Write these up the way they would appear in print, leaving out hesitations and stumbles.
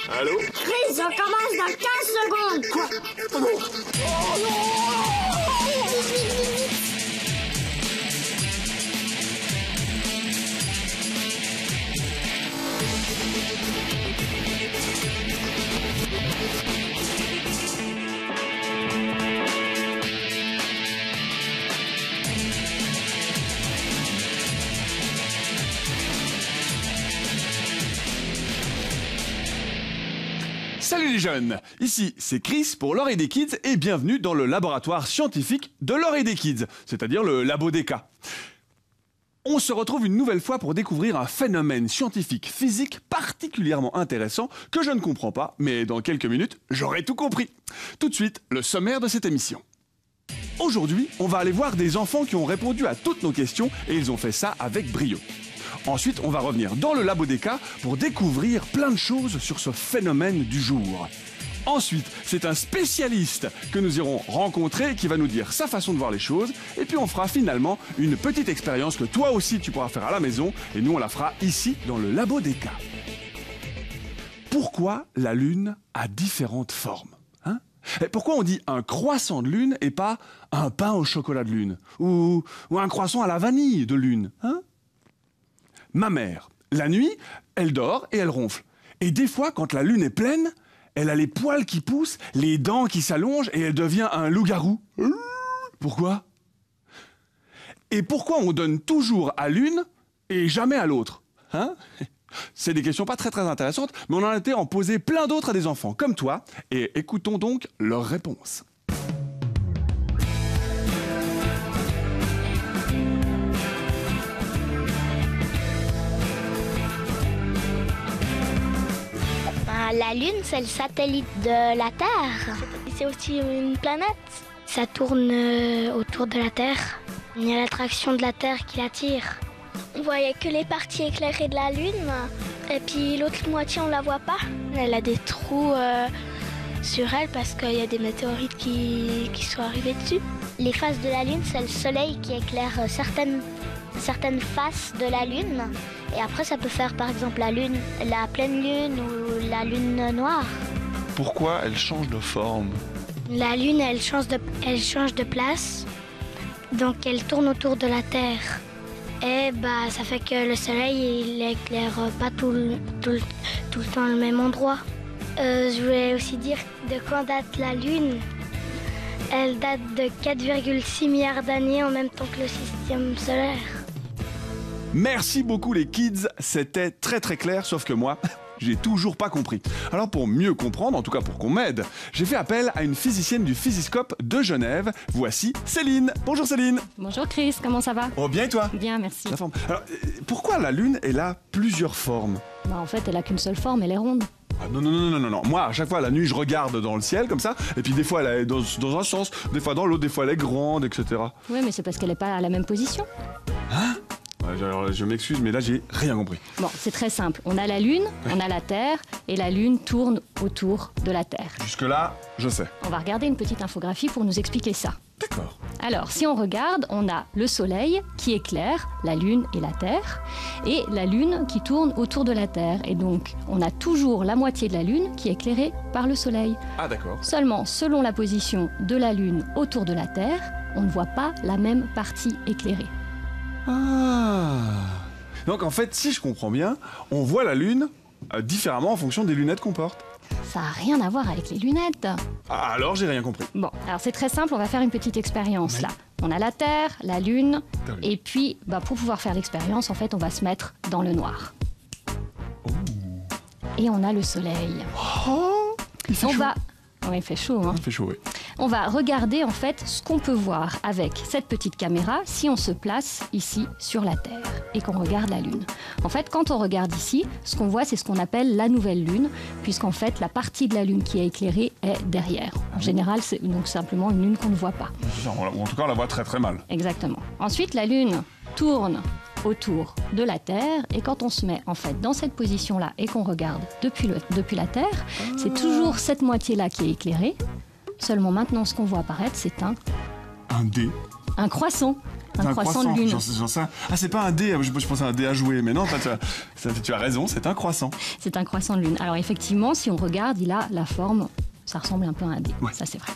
Allô? Chris, on commence dans 15 secondes. Quoi? Oh non! Oh non! Salut les jeunes, ici c'est Chris pour l'oreille des kids et bienvenue dans le laboratoire scientifique de l'oreille des kids, c'est-à-dire le Labo des cas. On se retrouve une nouvelle fois pour découvrir un phénomène scientifique physique particulièrement intéressant que je ne comprends pas, mais dans quelques minutes, j'aurai tout compris. Tout de suite, le sommaire de cette émission. Aujourd'hui, on va aller voir des enfants qui ont répondu à toutes nos questions et ils ont fait ça avec brio. Ensuite, on va revenir dans le Labo des cas pour découvrir plein de choses sur ce phénomène du jour. Ensuite, c'est un spécialiste que nous irons rencontrer qui va nous dire sa façon de voir les choses. Et puis on fera finalement une petite expérience que toi aussi tu pourras faire à la maison. Et nous, on la fera ici dans le Labo des cas. Pourquoi la Lune a différentes formes, hein? Et pourquoi on dit un croissant de Lune et pas un pain au chocolat de Lune? Ou un croissant à la vanille de Lune, hein? Ma mère, la nuit, elle dort et elle ronfle. Et des fois, quand la lune est pleine, elle a les poils qui poussent, les dents qui s'allongent et elle devient un loup-garou. Pourquoi? Et pourquoi on donne toujours à l'une et jamais à l'autre, hein? C'est des questions pas très intéressantes, mais on en a été en poser plein d'autres à des enfants comme toi. Et écoutons donc leurs réponses. La Lune, c'est le satellite de la Terre. C'est aussi une planète. Ça tourne autour de la Terre. Il y a l'attraction de la Terre qui l'attire. On voyait que les parties éclairées de la Lune. Et puis l'autre moitié, on la voit pas. Elle a des trous sur elle parce qu'il y a des météorites qui sont arrivées dessus. Les faces de la Lune, c'est le Soleil qui éclaire certaines faces de la Lune. Et après, ça peut faire par exemple la pleine lune ou la lune noire. Pourquoi elle change de forme? La lune, elle change de place, donc elle tourne autour de la Terre. Et ça fait que le soleil, il éclaire pas tout le temps le même endroit. Je voulais aussi dire de quand date la lune. Elle date de 4,6 milliards d'années en même temps que le système solaire. Merci beaucoup les kids, c'était très clair, sauf que moi, j'ai toujours pas compris. Alors pour mieux comprendre, en tout cas pour qu'on m'aide, j'ai fait appel à une physicienne du Physiscope de Genève. Voici Céline. Bonjour Céline. Bonjour Chris, comment ça va? Oh bien et toi? Bien, merci. La forme. Alors, pourquoi la Lune, elle a plusieurs formes? En fait, elle a qu'une seule forme, elle est ronde. Ah non. Moi, à chaque fois, la nuit, je regarde dans le ciel, comme ça, et puis des fois, elle est dans un sens, des fois dans l'autre, des fois, elle est grande, etc. Oui, mais c'est parce qu'elle n'est pas à la même position. Hein? Alors, je m'excuse, mais là, j'ai rien compris. Bon, c'est très simple. On a la Lune, on a la Terre, et la Lune tourne autour de la Terre. Jusque-là, je sais. On va regarder une petite infographie pour nous expliquer ça. D'accord. Alors, si on regarde, on a le Soleil qui éclaire la Lune et la Terre, et la Lune qui tourne autour de la Terre. Et donc, on a toujours la moitié de la Lune qui est éclairée par le Soleil. Ah d'accord. Seulement, selon la position de la Lune autour de la Terre, on ne voit pas la même partie éclairée. Ah. Donc en fait, si je comprends bien, on voit la Lune différemment en fonction des lunettes qu'on porte. Ça n'a rien à voir avec les lunettes. Ah, alors j'ai rien compris. Bon, alors c'est très simple, on va faire une petite expérience là. On a la Terre, la Lune, et puis pour pouvoir faire l'expérience, en fait, on va se mettre dans le noir. Oh. Et on a le Soleil. Oh, il fait chaud. Oui, il fait chaud, hein. Il fait chaud, oui. On va regarder en fait ce qu'on peut voir avec cette petite caméra si on se place ici sur la Terre et qu'on regarde la Lune. En fait, quand on regarde ici, ce qu'on voit, c'est ce qu'on appelle la nouvelle Lune, puisqu'en fait, la partie de la Lune qui est éclairée est derrière. En général, c'est donc simplement une Lune qu'on ne voit pas. Ou en tout cas, on la voit très mal. Exactement. Ensuite, la Lune tourne autour de la Terre, et quand on se met en fait dans cette position-là et qu'on regarde depuis la Terre, c'est toujours cette moitié-là qui est éclairée. Seulement maintenant, ce qu'on voit apparaître, c'est un dé. Un croissant. un croissant de lune. J'en sais. Ah, c'est pas un dé, je pensais à un dé à jouer, mais non, tu as raison, c'est un croissant. C'est un croissant de lune. Alors effectivement, si on regarde, il a la forme, ça ressemble un peu à un dé, Ouais. ça c'est vrai.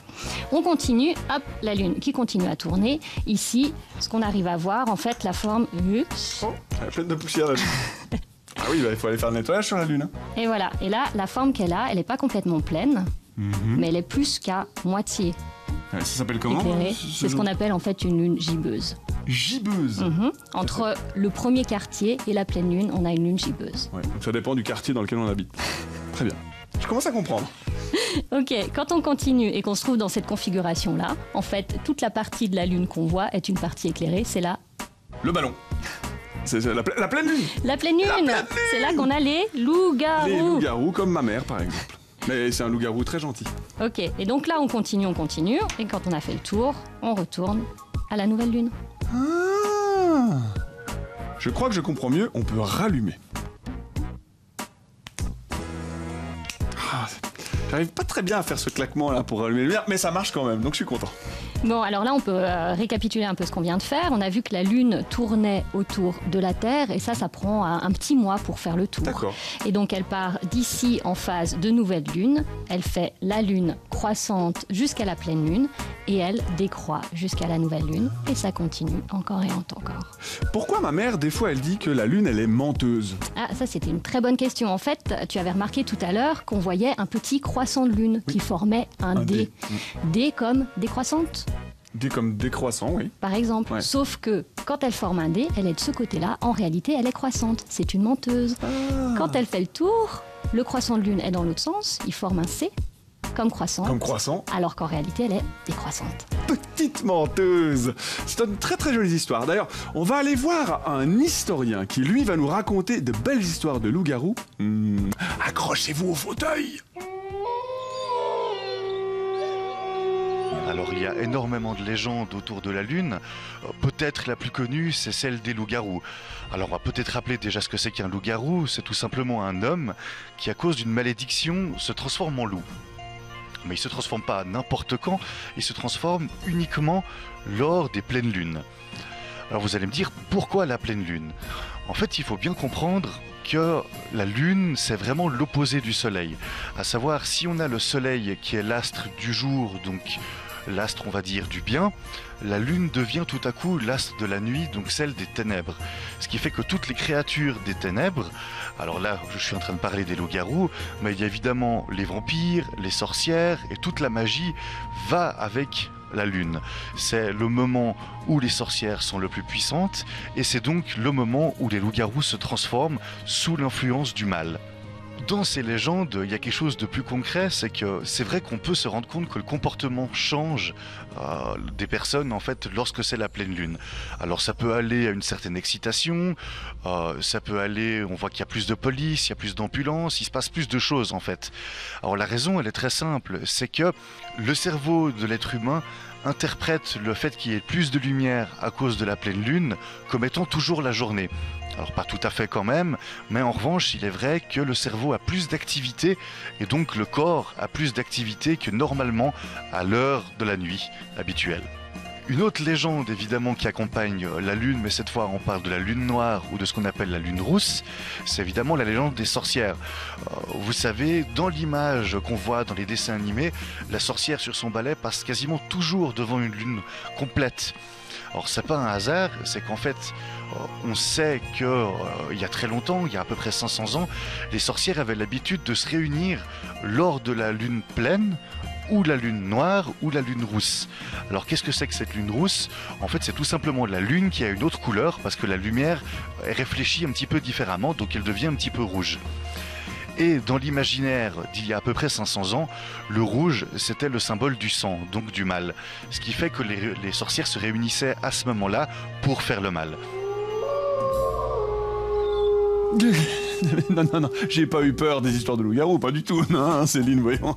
On continue, hop, la lune qui continue à tourner. Ici, ce qu'on arrive à voir, en fait, la forme, oups, Oh, elle est pleine de poussière la lune. Ah oui, il faut aller faire le nettoyage sur la lune. et voilà. Et là, la forme qu'elle a, elle n'est pas complètement pleine, mais elle est plus qu'à moitié Ouais, ça s'appelle comment éclairée. C'est ce qu'on appelle en fait une lune gibbeuse. Gibbeuse. Entre le premier quartier et la pleine lune, on a une lune gibbeuse. Ouais, donc ça dépend du quartier dans lequel on habite. Très bien. Je commence à comprendre. Ok, quand on continue et qu'on se trouve dans cette configuration-là, en fait, toute la partie de la lune qu'on voit est une partie éclairée, c'est là Le ballon. C'est la pleine lune. la pleine lune. C'est là qu'on a les loups-garous. Les loups-garous, comme ma mère, par exemple. Mais c'est un loup-garou très gentil. Ok, et donc là on continue, et quand on a fait le tour, on retourne à la nouvelle lune. Ah. Je crois que je comprends mieux, on peut rallumer. Ah, j'arrive pas très bien à faire ce claquement là pour rallumer la lumière, mais ça marche quand même, donc je suis content. Bon, alors là on peut récapituler un peu ce qu'on vient de faire. On a vu que la lune tournait autour de la Terre, et ça prend un petit mois pour faire le tour. D'accord. Et donc elle part d'ici en phase de nouvelle lune, elle fait la lune croissante jusqu'à la pleine lune, et elle décroît jusqu'à la nouvelle lune, et ça continue encore et encore. Pourquoi ma mère, des fois, elle dit que la lune, elle est menteuse? Ah, ça c'était une très bonne question. En fait, tu avais remarqué tout à l'heure qu'on voyait un petit croissant de lune qui formait un D. D comme décroissante, Dit comme décroissant, oui. par exemple. Ouais. Sauf que quand elle forme un D, elle est de ce côté-là. En réalité, elle est croissante. C'est une menteuse. Quand elle fait le tour, le croissant de lune est dans l'autre sens. Il forme un C comme croissant. Comme croissant. Alors qu'en réalité, elle est décroissante. Petite menteuse. C'est une très très jolie histoire. D'ailleurs, on va aller voir un historien qui, lui, va nous raconter de belles histoires de loups-garous. Accrochez-vous au fauteuil. Alors il y a énormément de légendes autour de la Lune. Peut-être la plus connue, c'est celle des loups-garous. Alors on va peut-être rappeler déjà ce que c'est qu'un loup-garou. C'est tout simplement un homme qui, à cause d'une malédiction, se transforme en loup. Mais il ne se transforme pas n'importe quand, il se transforme uniquement lors des pleines lunes. Alors vous allez me dire, pourquoi la pleine lune? En fait, il faut bien comprendre que la lune, c'est vraiment l'opposé du soleil. À savoir, si on a le soleil qui est l'astre du jour, donc l'astre, on va dire, du bien, la lune devient tout à coup l'astre de la nuit, donc celle des ténèbres. Ce qui fait que toutes les créatures des ténèbres, alors là, je suis en train de parler des loups-garous, mais il y a évidemment les vampires, les sorcières, et toute la magie va avec la lune. C'est le moment où les sorcières sont le plus puissantes, et c'est donc le moment où les loups-garous se transforment sous l'influence du mal. Dans ces légendes, il y a quelque chose de plus concret, c'est que c'est vrai qu'on peut se rendre compte que le comportement change des personnes en fait lorsque c'est la pleine lune. Alors ça peut aller à une certaine excitation, ça peut aller, on voit qu'il y a plus de police, il y a plus d'ambulances, il se passe plus de choses en fait. Alors la raison elle est très simple, c'est que le cerveau de l'être humain interprète le fait qu'il y ait plus de lumière à cause de la pleine lune comme étant toujours la journée. Alors pas tout à fait quand même, mais en revanche il est vrai que le cerveau a plus d'activité et donc le corps a plus d'activité que normalement à l'heure de la nuit habituelle. Une autre légende évidemment qui accompagne la lune, mais cette fois on parle de la lune noire ou de ce qu'on appelle la lune rousse, c'est évidemment la légende des sorcières. Vous savez, dans l'image qu'on voit dans les dessins animés, la sorcière sur son balai passe quasiment toujours devant une lune complète. Alors c'est pas un hasard, c'est qu'en fait on sait que il y a très longtemps, il y a à peu près 500 ans, les sorcières avaient l'habitude de se réunir lors de la lune pleine ou la lune noire ou la lune rousse. Alors qu'est-ce que c'est que cette lune rousse? En fait c'est tout simplement la lune qui a une autre couleur parce que la lumière est réfléchie un petit peu différemment, donc elle devient un petit peu rouge. Et dans l'imaginaire d'il y a à peu près 500 ans, le rouge, c'était le symbole du sang, donc du mal. Ce qui fait que les sorcières se réunissaient à ce moment-là pour faire le mal. Non, j'ai pas eu peur des histoires de loup-garou, pas du tout, non, Céline, voyons.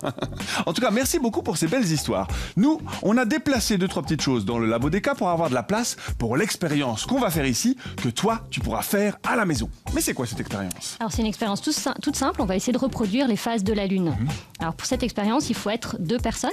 En tout cas, merci beaucoup pour ces belles histoires. Nous, on a déplacé 2-3 petites choses dans le labo des cas pour avoir de la place pour l'expérience qu'on va faire ici, que toi, tu pourras faire à la maison. Mais c'est quoi cette expérience? Alors c'est une expérience toute simple, on va essayer de reproduire les phases de la Lune. Alors pour cette expérience, il faut être 2 personnes.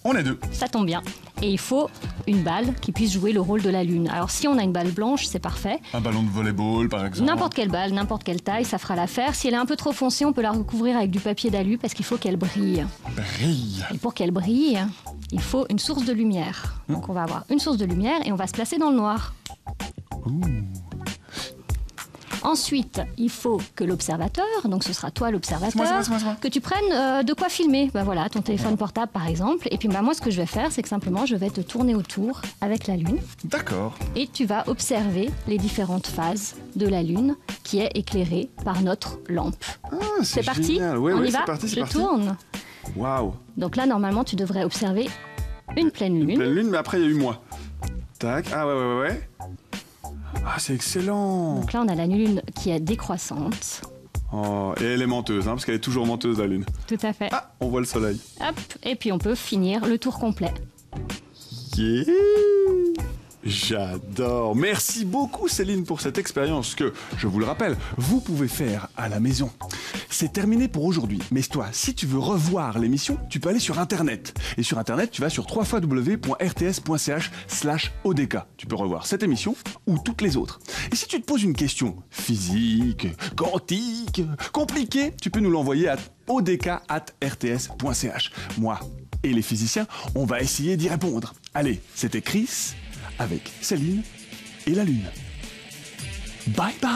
On est 2. Ça tombe bien. Et il faut une balle qui puisse jouer le rôle de la Lune. Alors si on a une balle blanche, c'est parfait. Un ballon de volleyball, par exemple. N'importe quelle balle, n'importe quelle taille, ça fera l'affaire. Si elle est un peu trop foncée, on peut la recouvrir avec du papier d'alu parce qu'il faut qu'elle brille. Brille. Et pour qu'elle brille, il faut une source de lumière. Donc on va avoir une source de lumière et on va se placer dans le noir. Ensuite, il faut que l'observateur, donc ce sera toi l'observateur, C'est moi. que tu prennes de quoi filmer. Ben voilà, ton téléphone portable par exemple. Et puis moi, ce que je vais faire, c'est que simplement, je vais te tourner autour avec la Lune. D'accord. Et tu vas observer les différentes phases de la Lune qui est éclairée par notre lampe. Ah, C'est parti? génial. Ouais, On y va? c'est parti, c'est Je parti. tourne. Waouh. Donc là, normalement, tu devrais observer une pleine lune. Une pleine lune, mais après, il y a eu moi. Tac. Ah, ouais. Ah, c'est excellent. Donc là, on a la lune qui est décroissante. Oh, et elle est menteuse, parce qu'elle est toujours menteuse, la lune. Tout à fait. Ah, on voit le soleil. Hop, et puis on peut finir le tour complet. Yeah. J'adore. Merci beaucoup Céline pour cette expérience que, je vous le rappelle, vous pouvez faire à la maison. C'est terminé pour aujourd'hui. Mais toi, si tu veux revoir l'émission, tu peux aller sur Internet. Et sur Internet, tu vas sur www.rts.ch/odk. Tu peux revoir cette émission ou toutes les autres. Et si tu te poses une question physique, quantique, compliquée, tu peux nous l'envoyer à odk@rts.ch. Moi et les physiciens, on va essayer d'y répondre. Allez, c'était Chris avec Céline et la Lune. Bye bye.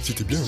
C'était bien.